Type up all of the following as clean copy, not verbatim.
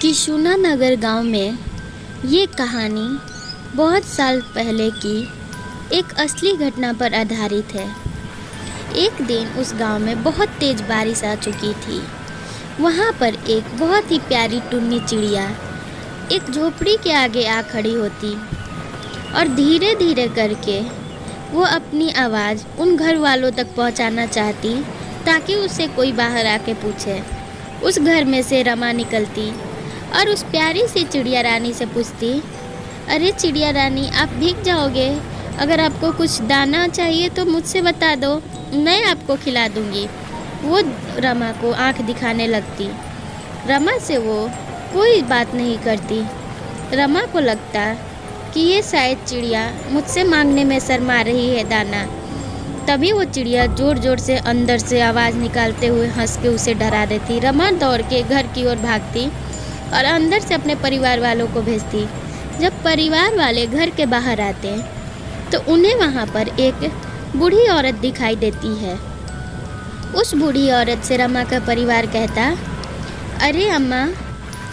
किशुना नगर गांव में ये कहानी बहुत साल पहले की एक असली घटना पर आधारित है। एक दिन उस गांव में बहुत तेज बारिश आ चुकी थी। वहां पर एक बहुत ही प्यारी टुन्नी चिड़िया एक झोपड़ी के आगे आ खड़ी होती और धीरे धीरे करके वो अपनी आवाज़ उन घर वालों तक पहुंचाना चाहती ताकि उससे कोई बाहर आके पूछे। उस घर में से रमा निकलती और उस प्यारी सी चिड़िया रानी से पूछती, अरे चिड़िया रानी, आप भीग जाओगे? अगर आपको कुछ दाना चाहिए तो मुझसे बता दो, मैं आपको खिला दूंगी। वो रमा को आंख दिखाने लगती। रमा से वो कोई बात नहीं करती। रमा को लगता कि ये शायद चिड़िया मुझसे मांगने में शर्मा रही है दाना। तभी वो चिड़िया ज़ोर ज़ोर से अंदर से आवाज़ निकालते हुए हंस के उसे डरा देती। रमा दौड़ के घर की ओर भागती और अंदर से अपने परिवार वालों को भेजती। जब परिवार वाले घर के बाहर आते तो उन्हें वहाँ पर एक बूढ़ी औरत दिखाई देती है। उस बूढ़ी औरत से रमा का परिवार कहता, अरे अम्मा,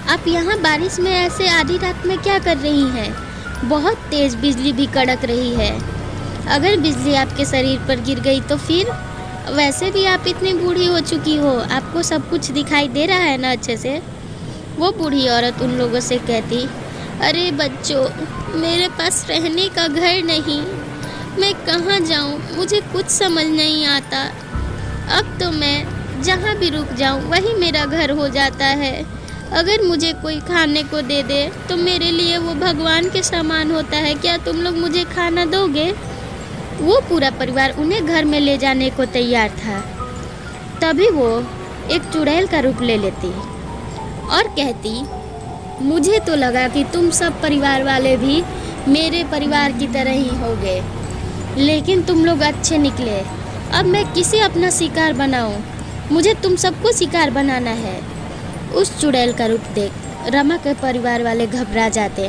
आप यहाँ बारिश में ऐसे आधी रात में क्या कर रही हैं? बहुत तेज़ बिजली भी कड़क रही है। अगर बिजली आपके शरीर पर गिर गई तो फिर? वैसे भी आप इतनी बूढ़ी हो चुकी हो, आपको सब कुछ दिखाई दे रहा है ना अच्छे से? वो बूढ़ी औरत उन लोगों से कहती, अरे बच्चों, मेरे पास रहने का घर नहीं, मैं कहाँ जाऊँ? मुझे कुछ समझ नहीं आता। अब तो मैं जहाँ भी रुक जाऊँ वही मेरा घर हो जाता है। अगर मुझे कोई खाने को दे दे तो मेरे लिए वो भगवान के समान होता है। क्या तुम लोग मुझे खाना दोगे? वो पूरा परिवार उन्हें घर में ले जाने को तैयार था। तभी वो एक चुड़ैल का रूप ले लेती और कहती, मुझे तो लगा कि तुम सब परिवार वाले भी मेरे परिवार की तरह ही होगे, लेकिन तुम लोग अच्छे निकले। अब मैं किसे अपना शिकार बनाऊं? मुझे तुम सबको शिकार बनाना है। उस चुड़ैल का रूप देख रमा के परिवार वाले घबरा जाते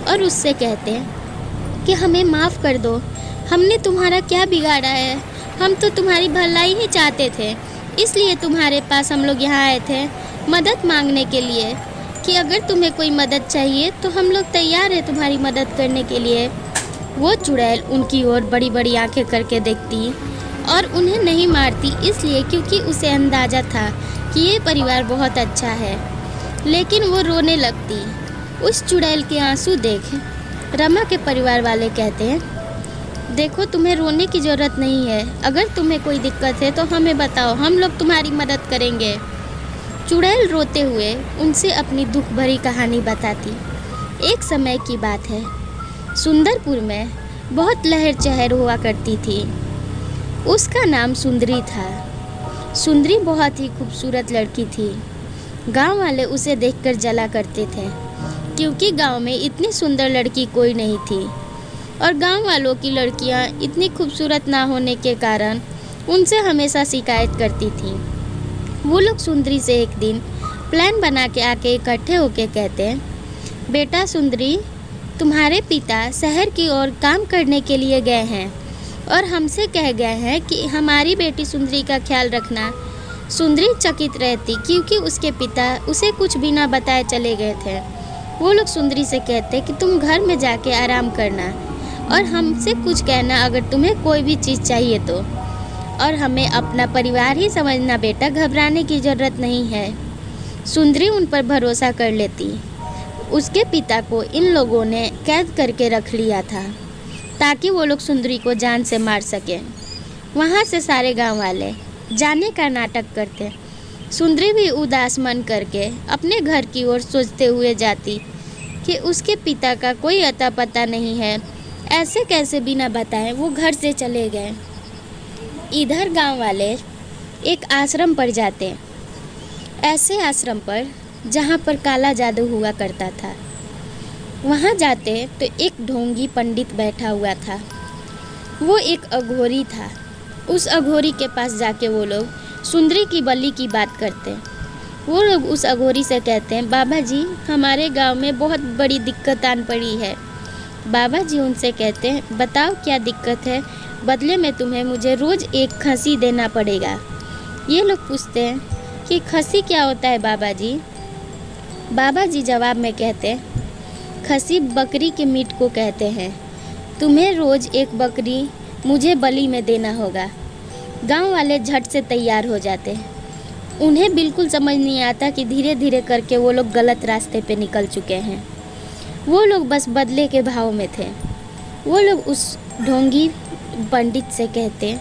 और उससे कहते कि हमें माफ़ कर दो, हमने तुम्हारा क्या बिगाड़ा है? हम तो तुम्हारी भलाई ही चाहते थे, इसलिए तुम्हारे पास हम लोग यहाँ आए थे मदद मांगने के लिए कि अगर तुम्हें कोई मदद चाहिए तो हम लोग तैयार हैं तुम्हारी मदद करने के लिए। वो चुड़ैल उनकी ओर बड़ी बड़ी आंखें करके देखती और उन्हें नहीं मारती, इसलिए क्योंकि उसे अंदाज़ा था कि ये परिवार बहुत अच्छा है। लेकिन वो रोने लगती। उस चुड़ैल के आंसू देख रमा के परिवार वाले कहते हैं, देखो, तुम्हें रोने की ज़रूरत नहीं है। अगर तुम्हें कोई दिक्कत है तो हमें बताओ, हम लोग तुम्हारी मदद करेंगे। चुड़ैल रोते हुए उनसे अपनी दुख भरी कहानी बताती। एक समय की बात है, सुंदरपुर में बहुत लहर चहर हुआ करती थी। उसका नाम सुंदरी था। सुंदरी बहुत ही खूबसूरत लड़की थी। गांव वाले उसे देखकर जला करते थे, क्योंकि गांव में इतनी सुंदर लड़की कोई नहीं थी और गांव वालों की लड़कियां इतनी खूबसूरत ना होने के कारण उनसे हमेशा शिकायत करती थीं। वो लोग सुंदरी से एक दिन प्लान बना के आके इकट्ठे होके कहते हैं, बेटा सुंदरी, तुम्हारे पिता शहर की ओर काम करने के लिए गए हैं और हमसे कह गए हैं कि हमारी बेटी सुंदरी का ख्याल रखना। सुंदरी चकित रहती, क्योंकि उसके पिता उसे कुछ भी ना बताए चले गए थे। वो लोग सुंदरी से कहते कि तुम घर में जाके आराम करना और हमसे कुछ कहना अगर तुम्हें कोई भी चीज़ चाहिए तो, और हमें अपना परिवार ही समझना बेटा, घबराने की ज़रूरत नहीं है। सुंदरी उन पर भरोसा कर लेती। उसके पिता को इन लोगों ने कैद करके रख लिया था ताकि वो लोग सुंदरी को जान से मार सकें। वहाँ से सारे गांव वाले जाने का नाटक करते। सुंदरी भी उदास मन करके अपने घर की ओर सोचते हुए जाती कि उसके पिता का कोई अता पता नहीं है। ऐसे कैसे बिना बताए वो घर से चले गए। इधर गांव वाले एक आश्रम पर जाते, ऐसे आश्रम पर जहाँ पर काला जादू हुआ करता था। वहाँ जाते तो एक ढोंगी पंडित बैठा हुआ था। वो एक अघोरी था। उस अघोरी के पास जाके वो लोग सुंदरी की बलि की बात करते। वो लोग उस अघोरी से कहते हैं, बाबा जी, हमारे गांव में बहुत बड़ी दिक्कत आन पड़ी है। बाबा जी उनसे कहते हैं, बताओ क्या दिक्कत है? बदले में तुम्हें मुझे रोज़ एक खसी देना पड़ेगा। ये लोग पूछते हैं कि खसी क्या होता है बाबा जी? बाबा जी जवाब में कहते, खसी बकरी के मीट को कहते हैं। तुम्हें रोज़ एक बकरी मुझे बलि में देना होगा। गांव वाले झट से तैयार हो जाते। उन्हें बिल्कुल समझ नहीं आता कि धीरे धीरे करके वो लोग गलत रास्ते पे निकल चुके हैं। वो लोग बस बदले के भाव में थे। वो लोग उस ढोंगी पंडित से कहते,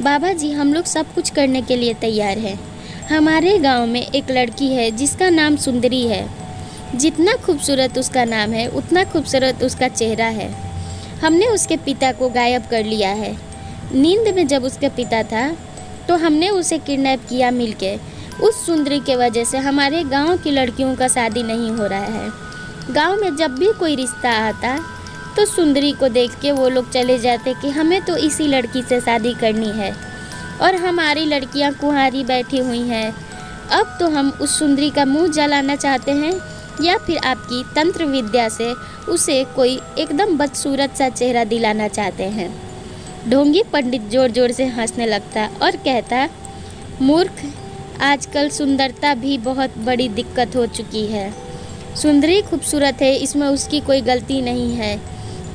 बाबा जी हम लोग सब कुछ करने के लिए तैयार हैं। हमारे गांव में एक लड़की है जिसका नाम सुंदरी है। जितना खूबसूरत उसका नाम है उतना खूबसूरत उसका चेहरा है। हमने उसके पिता को गायब कर लिया है। नींद में जब उसका पिता था तो हमने उसे किडनैप किया मिलके। उस सुंदरी के वजह से हमारे गांव की लड़कियों का शादी नहीं हो रहा है। गांव में जब भी कोई रिश्ता आता तो सुंदरी को देख के वो लोग चले जाते कि हमें तो इसी लड़की से शादी करनी है और हमारी लड़कियां कुंवारी बैठी हुई हैं। अब तो हम उस सुंदरी का मुंह जलाना चाहते हैं या फिर आपकी तंत्र विद्या से उसे कोई एकदम बदसूरत सा चेहरा दिलाना चाहते हैं। ढोंगी पंडित जोर जोर से हंसने लगता और कहता, मूर्ख, आजकल सुंदरता भी बहुत बड़ी दिक्कत हो चुकी है। सुंदरी खूबसूरत है, इसमें उसकी कोई गलती नहीं है,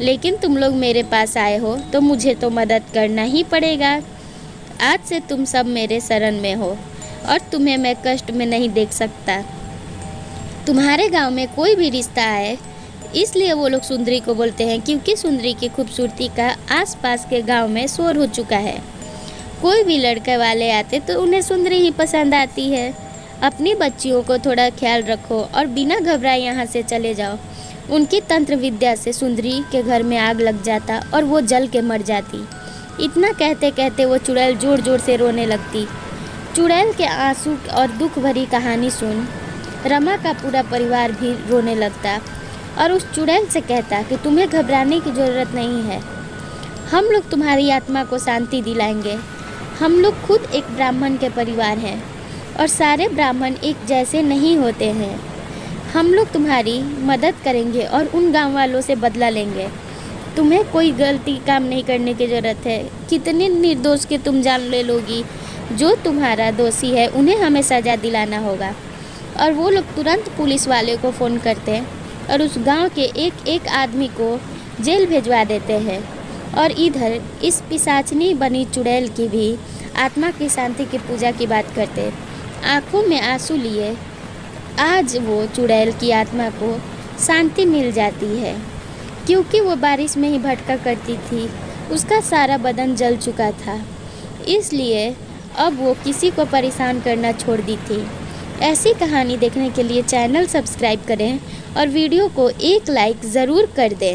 लेकिन तुम लोग मेरे पास आए हो तो मुझे तो मदद करना ही पड़ेगा। आज से तुम सब मेरे शरण में हो और तुम्हें मैं कष्ट में नहीं देख सकता। तुम्हारे गांव में कोई भी रिश्ता आए, इसलिए वो लोग सुंदरी को बोलते हैं क्योंकि सुंदरी की खूबसूरती का आसपास के गांव में शोर हो चुका है। कोई भी लड़के वाले आते तो उन्हें सुंदरी ही पसंद आती है। अपनी बच्चियों को थोड़ा ख्याल रखो और बिना घबराए यहाँ से चले जाओ। उनकी तंत्र विद्या से सुंदरी के घर में आग लग जाता और वो जल के मर जाती। इतना कहते कहते वो चुड़ैल जोर जोर से रोने लगती। चुड़ैल के आंसू और दुख भरी कहानी सुन रमा का पूरा परिवार भी रोने लगता और उस चुड़ैल से कहता कि तुम्हें घबराने की ज़रूरत नहीं है। हम लोग तुम्हारी आत्मा को शांति दिलाएंगे। हम लोग खुद एक ब्राह्मण के परिवार हैं और सारे ब्राह्मण एक जैसे नहीं होते हैं। हम लोग तुम्हारी मदद करेंगे और उन गांव वालों से बदला लेंगे। तुम्हें कोई गलती काम नहीं करने की ज़रूरत है। कितने निर्दोष के तुम जान ले लोगी। जो तुम्हारा दोषी है उन्हें हमें सज़ा दिलाना होगा। और वो लोग तुरंत पुलिस वाले को फ़ोन करते और उस गांव के एक एक आदमी को जेल भिजवा देते हैं। और इधर इस पिशाचनी बनी चुड़ैल की भी आत्मा की शांति की पूजा की बात करते। आँखों में आंसू लिए आज वो चुड़ैल की आत्मा को शांति मिल जाती है, क्योंकि वो बारिश में ही भटका करती थी। उसका सारा बदन जल चुका था, इसलिए अब वो किसी को परेशान करना छोड़ दी थी। ऐसी कहानी देखने के लिए चैनल सब्सक्राइब करें और वीडियो को एक लाइक ज़रूर कर दें।